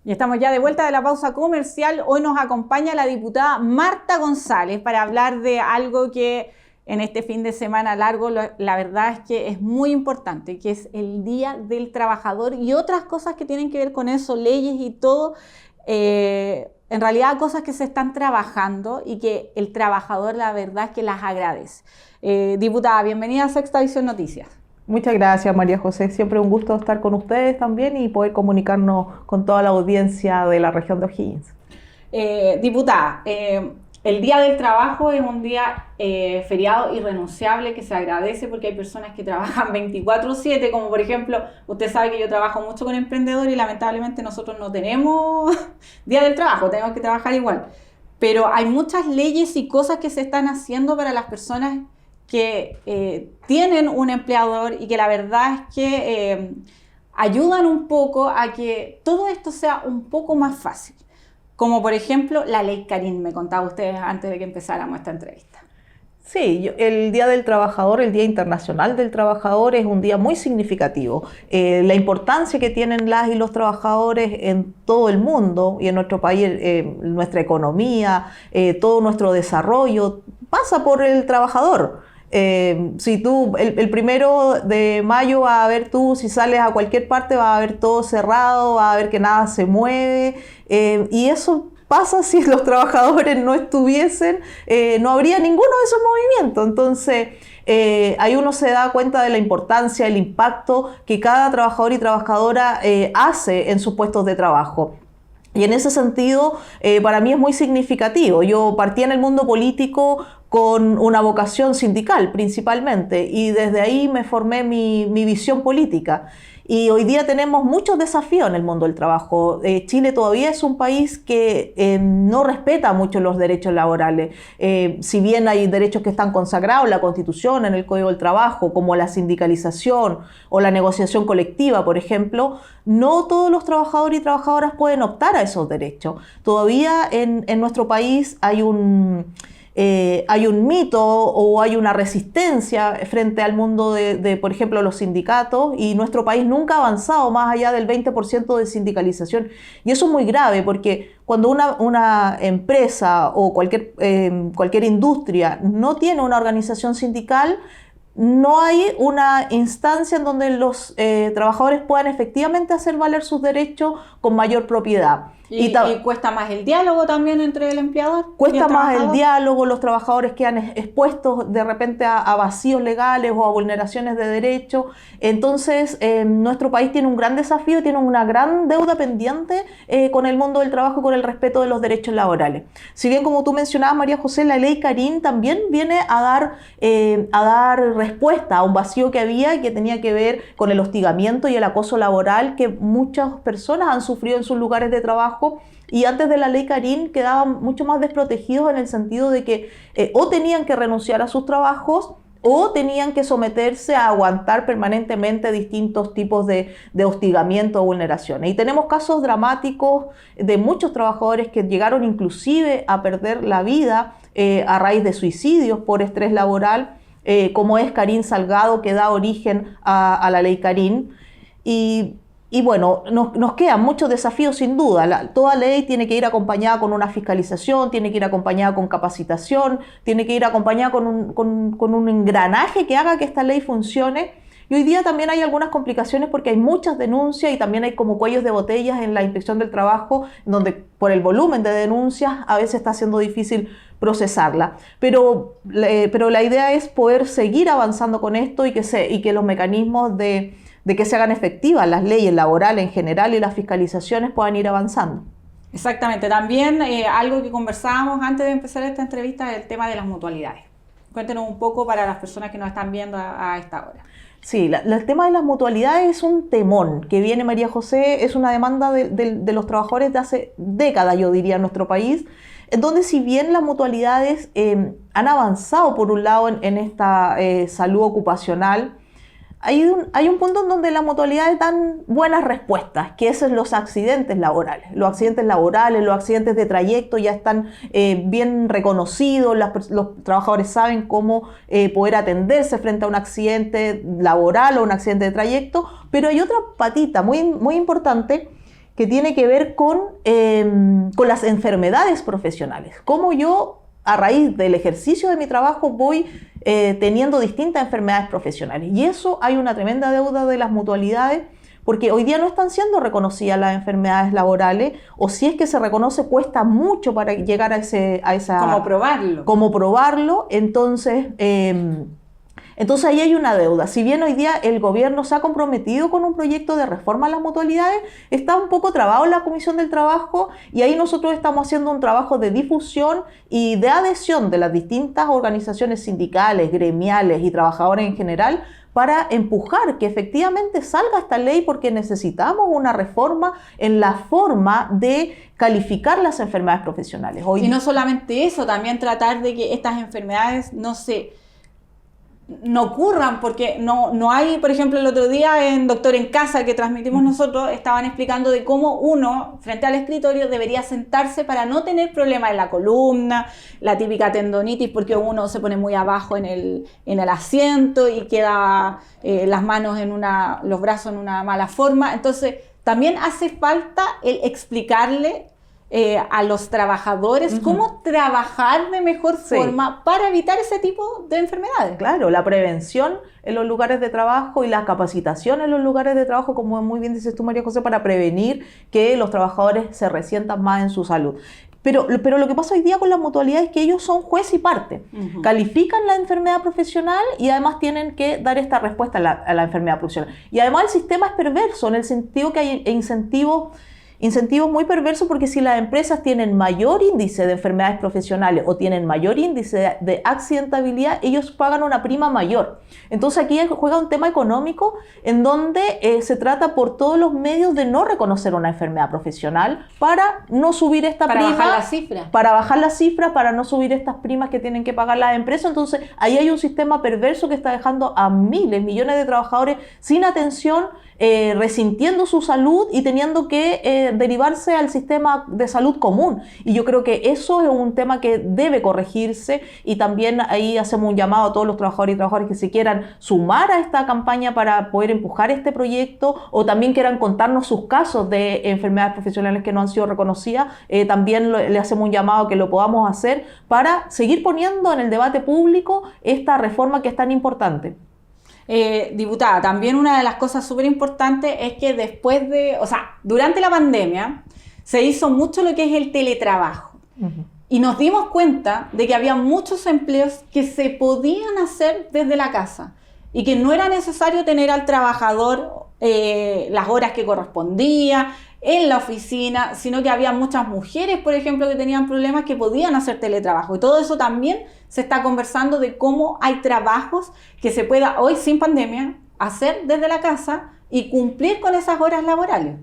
Y estamos ya de vuelta de la pausa comercial. Hoy nos acompaña la diputada Marta González para hablar de algo que en este fin de semana largo, la verdad es que es muy importante, que es el Día del Trabajador y otras cosas que tienen que ver con eso, leyes y todo. En realidad cosas que se están trabajando y que el trabajador la verdad es que las agradece. Diputada, bienvenida a Sexta Visión Noticias. Muchas gracias, María José. Siempre un gusto estar con ustedes también y poder comunicarnos con toda la audiencia de la región de O'Higgins. Diputada, el Día del Trabajo es un día feriado irrenunciable que se agradece porque hay personas que trabajan 24/7, como por ejemplo, usted sabe que yo trabajo mucho con emprendedores y lamentablemente nosotros no tenemos Día del Trabajo, tenemos que trabajar igual. Pero hay muchas leyes y cosas que se están haciendo para las personas que tienen un empleador y que la verdad es que ayudan un poco a que todo esto sea un poco más fácil. Como por ejemplo la ley Karin, me contaba usted antes de que empezáramos esta entrevista. Sí, el Día del Trabajador, el Día Internacional del Trabajador es un día muy significativo. La importancia que tienen las y los trabajadores en todo el mundo y en nuestro país, nuestra economía, todo nuestro desarrollo, pasa por el trabajador. Si tú, el 1 de mayo vas a ver tú, si sales a cualquier parte vas a ver todo cerrado, vas a ver que nada se mueve, y eso pasa si los trabajadores no estuviesen, no habría ninguno de esos movimientos. Entonces ahí uno se da cuenta de la importancia, el impacto que cada trabajador y trabajadora hace en sus puestos de trabajo. Y en ese sentido, para mí es muy significativo. Yo partí en el mundo político con una vocación sindical principalmente y desde ahí me formé mi visión política. Y hoy día tenemos muchos desafíos en el mundo del trabajo. Chile todavía es un país que no respeta mucho los derechos laborales. Si bien hay derechos que están consagrados en la Constitución, en el Código del Trabajo, como la sindicalización o la negociación colectiva, por ejemplo, no todos los trabajadores y trabajadoras pueden optar a esos derechos. Todavía en nuestro país hay un mito o hay una resistencia frente al mundo por ejemplo, los sindicatos, y nuestro país nunca ha avanzado más allá del 20% de sindicalización. Y eso es muy grave porque cuando una empresa o cualquier industria no tiene una organización sindical, no hay una instancia en donde los trabajadores puedan efectivamente hacer valer sus derechos con mayor propiedad. Y cuesta más el diálogo también entre el empleador. Cuesta más el diálogo, los trabajadores quedan expuestos de repente a vacíos legales o a vulneraciones de derechos. Entonces, nuestro país tiene un gran desafío, tiene una gran deuda pendiente con el mundo del trabajo y con el respeto de los derechos laborales. Si bien, como tú mencionabas, María José, la ley Karin también viene a dar respuesta a un vacío que había y que tenía que ver con el hostigamiento y el acoso laboral que muchas personas han sufrido en sus lugares de trabajo. Y antes de la ley Karin quedaban mucho más desprotegidos en el sentido de que o tenían que renunciar a sus trabajos o tenían que someterse a aguantar permanentemente distintos tipos de hostigamiento o vulneraciones. Y tenemos casos dramáticos de muchos trabajadores que llegaron inclusive a perder la vida a raíz de suicidios por estrés laboral, como es Karin Salgado, que da origen a la ley Karin. Y bueno, nos quedan muchos desafíos sin duda. Toda ley tiene que ir acompañada con una fiscalización, tiene que ir acompañada con capacitación, tiene que ir acompañada con un engranaje que haga que esta ley funcione. Y hoy día también hay algunas complicaciones porque hay muchas denuncias y también hay como cuellos de botellas en la Inspección del Trabajo, donde por el volumen de denuncias a veces está siendo difícil procesarla. Pero la idea es poder seguir avanzando con esto y que los mecanismos de que se hagan efectivas las leyes laborales en general y las fiscalizaciones puedan ir avanzando. Exactamente. También algo que conversábamos antes de empezar esta entrevista es el tema de las mutualidades. Cuéntenos un poco para las personas que nos están viendo a esta hora. Sí, el tema de las mutualidades es un temón que viene, María José, es una demanda de los trabajadores de hace décadas, yo diría, en nuestro país, en donde si bien las mutualidades han avanzado por un lado en esta salud ocupacional, hay un punto en donde las mutualidades dan buenas respuestas, que esos son los accidentes laborales. Los accidentes laborales, los accidentes de trayecto ya están bien reconocidos, los trabajadores saben cómo poder atenderse frente a un accidente laboral o un accidente de trayecto, pero hay otra patita muy, muy importante, que tiene que ver con las enfermedades profesionales. Cómo yo, a raíz del ejercicio de mi trabajo, voy teniendo distintas enfermedades profesionales. Y eso hay una tremenda deuda de las mutualidades, porque hoy día no están siendo reconocidas las enfermedades laborales, o si es que se reconoce, cuesta mucho para llegar a esa... ¿Cómo probarlo? ¿Cómo probarlo? Entonces ahí hay una deuda. Si bien hoy día el gobierno se ha comprometido con un proyecto de reforma a las mutualidades, está un poco trabado en la Comisión del Trabajo, y ahí nosotros estamos haciendo un trabajo de difusión y de adhesión de las distintas organizaciones sindicales, gremiales y trabajadores en general, para empujar que efectivamente salga esta ley, porque necesitamos una reforma en la forma de calificar las enfermedades profesionales. Y no solamente eso, también tratar de que estas enfermedades no ocurran, porque no hay, por ejemplo, el otro día en Doctor en Casa, que transmitimos nosotros, estaban explicando de cómo uno, frente al escritorio, debería sentarse para no tener problemas en la columna, la típica tendonitis, porque uno se pone muy abajo en el asiento y queda las manos los brazos en una mala forma. Entonces, también hace falta el explicarle a los trabajadores cómo trabajar de mejor forma para evitar ese tipo de enfermedades. Claro, la prevención en los lugares de trabajo y la capacitación en los lugares de trabajo, como muy bien dices tú, María José, para prevenir que los trabajadores se resientan más en su salud. Pero lo que pasa hoy día con las mutualidades es que ellos son juez y parte. Califican la enfermedad profesional y además tienen que dar esta respuesta a la enfermedad profesional. Y además el sistema es perverso, en el sentido que hay incentivos muy perversos, porque si las empresas tienen mayor índice de enfermedades profesionales o tienen mayor índice de accidentabilidad, ellos pagan una prima mayor. Entonces aquí juega un tema económico en donde se trata por todos los medios de no reconocer una enfermedad profesional para no subir esta prima. Para bajar la cifra. Para bajar las cifras, para no subir estas primas que tienen que pagar las empresas. Entonces ahí hay un sistema perverso que está dejando a miles, millones de trabajadores sin atención, resintiendo su salud y teniendo que derivarse al sistema de salud común. Y yo creo que eso es un tema que debe corregirse, y también ahí hacemos un llamado a todos los trabajadores y trabajadoras que se quieran sumar a esta campaña para poder empujar este proyecto, o también quieran contarnos sus casos de enfermedades profesionales que no han sido reconocidas. También le hacemos un llamado a que lo podamos hacer para seguir poniendo en el debate público esta reforma que es tan importante. Diputada, también una de las cosas súper importantes es que durante la pandemia se hizo mucho lo que es el teletrabajo. Y nos dimos cuenta de que había muchos empleos que se podían hacer desde la casa y que no era necesario tener al trabajador las horas que correspondía en la oficina, sino que había muchas mujeres, por ejemplo, que tenían problemas, que podían hacer teletrabajo. Y todo eso también se está conversando, de cómo hay trabajos que se pueda hoy, sin pandemia, hacer desde la casa y cumplir con esas horas laborales.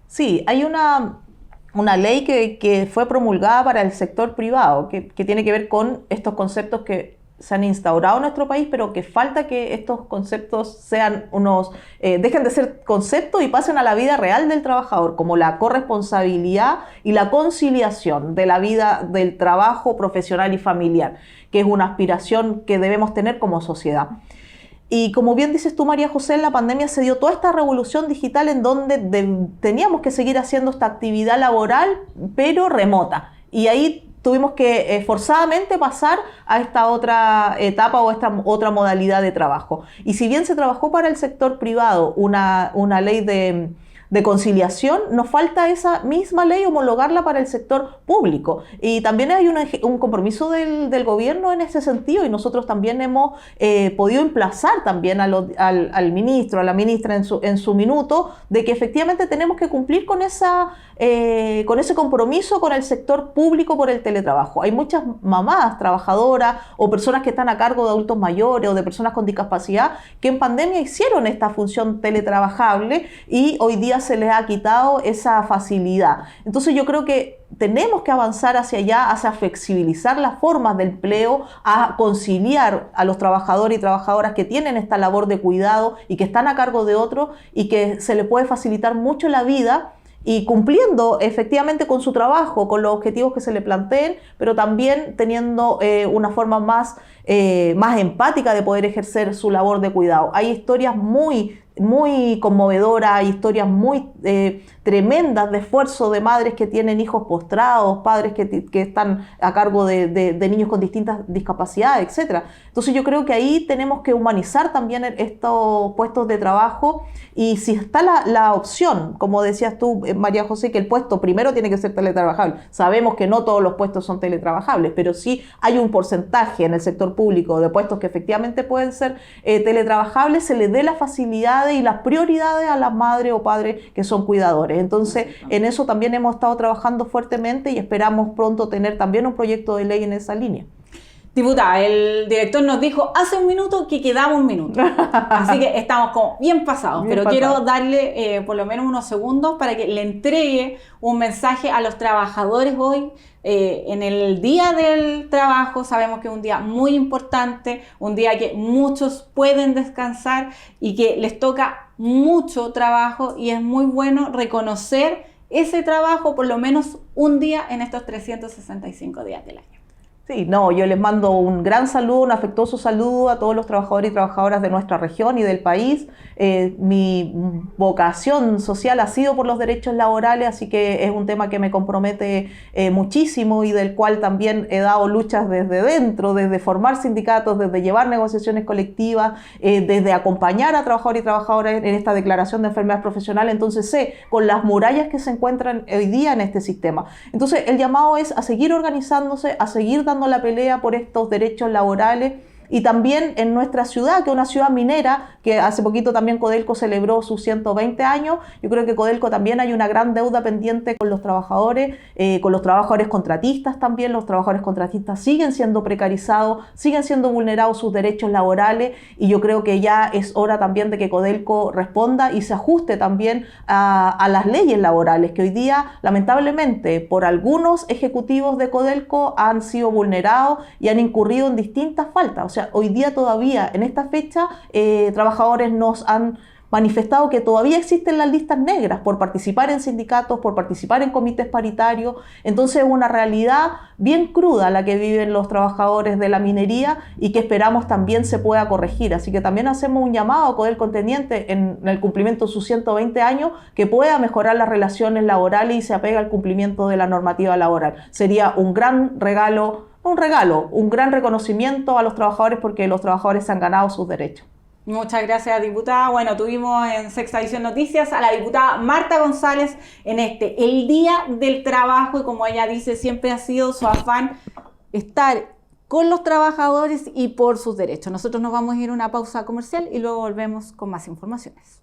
Sí, hay una ley que fue promulgada para el sector privado, que tiene que ver con estos conceptos que se han instaurado en nuestro país, pero que falta que estos conceptos sean dejen de ser conceptos y pasen a la vida real del trabajador, como la corresponsabilidad y la conciliación de la vida del trabajo profesional y familiar, que es una aspiración que debemos tener como sociedad. Y como bien dices tú, María José, en la pandemia se dio toda esta revolución digital en donde teníamos que seguir haciendo esta actividad laboral, pero remota. Y ahí tuvimos que forzadamente pasar a esta otra etapa o esta otra modalidad de trabajo. Y si bien se trabajó para el sector privado una ley de conciliación, nos falta esa misma ley homologarla para el sector público. Y también hay un compromiso del gobierno en ese sentido, y nosotros también hemos podido emplazar también al ministro, a la ministra en su minuto, de que efectivamente tenemos que cumplir con ese compromiso con el sector público por el teletrabajo. Hay muchas mamás trabajadoras o personas que están a cargo de adultos mayores o de personas con discapacidad que en pandemia hicieron esta función teletrabajable y hoy día se les ha quitado esa facilidad. Entonces yo creo que tenemos que avanzar hacia allá, hacia flexibilizar las formas de empleo, a conciliar a los trabajadores y trabajadoras que tienen esta labor de cuidado y que están a cargo de otros, y que se les puede facilitar mucho la vida y cumpliendo efectivamente con su trabajo, con los objetivos que se le planteen, pero también teniendo una forma más empática de poder ejercer su labor de cuidado. Hay historias muy muy conmovedora, historias muy tremendas de esfuerzo de madres que tienen hijos postrados, padres que están a cargo de niños con distintas discapacidades, etcétera. Entonces yo creo que ahí tenemos que humanizar también estos puestos de trabajo, y si está la opción, como decías tú, María José, que el puesto primero tiene que ser teletrabajable. Sabemos que no todos los puestos son teletrabajables, pero sí hay un porcentaje en el sector público de puestos que efectivamente pueden ser teletrabajables, se les dé las facilidades y las prioridades a las madres o padres que son cuidadores. Entonces, en eso también hemos estado trabajando fuertemente y esperamos pronto tener también un proyecto de ley en esa línea. Diputada, el director nos dijo hace un minuto que quedaba un minuto, así que estamos como bien pasados, pero quiero darle por lo menos unos segundos para que le entregue un mensaje a los trabajadores hoy. En el Día del Trabajo sabemos que es un día muy importante, un día que muchos pueden descansar y que les toca mucho trabajo, y es muy bueno reconocer ese trabajo por lo menos un día en estos 365 días del año. Sí, no, yo les mando un gran saludo, un afectuoso saludo a todos los trabajadores y trabajadoras de nuestra región y del país. Mi vocación social ha sido por los derechos laborales, así que es un tema que me compromete muchísimo y del cual también he dado luchas desde dentro, desde formar sindicatos, desde llevar negociaciones colectivas, desde acompañar a trabajadores y trabajadoras en esta declaración de enfermedad profesional. Entonces sé con las murallas que se encuentran hoy día en este sistema. Entonces el llamado es a seguir organizándose, a seguir dando la pelea por estos derechos laborales, y también en nuestra ciudad, que es una ciudad minera, que hace poquito también Codelco celebró sus 120 años. Yo creo que Codelco también hay una gran deuda pendiente con los trabajadores contratistas también. Los trabajadores contratistas siguen siendo precarizados, siguen siendo vulnerados sus derechos laborales, y yo creo que ya es hora también de que Codelco responda y se ajuste también a las leyes laborales, que hoy día, lamentablemente, por algunos ejecutivos de Codelco han sido vulnerados y han incurrido en distintas faltas. O sea, hoy día todavía, en esta fecha, trabajadores nos han manifestado que todavía existen las listas negras por participar en sindicatos, por participar en comités paritarios. Entonces es una realidad bien cruda la que viven los trabajadores de la minería, y que esperamos también se pueda corregir. Así que también hacemos un llamado a Codelco Teniente en el cumplimiento de sus 120 años, que pueda mejorar las relaciones laborales y se apegue al cumplimiento de la normativa laboral. Sería un gran regalo, un gran reconocimiento a los trabajadores, porque los trabajadores se han ganado sus derechos. Muchas gracias, diputada. Bueno, tuvimos en Sexta Edición Noticias a la diputada Marta González en el Día del Trabajo, y como ella dice, siempre ha sido su afán estar con los trabajadores y por sus derechos. Nosotros nos vamos a ir a una pausa comercial y luego volvemos con más informaciones.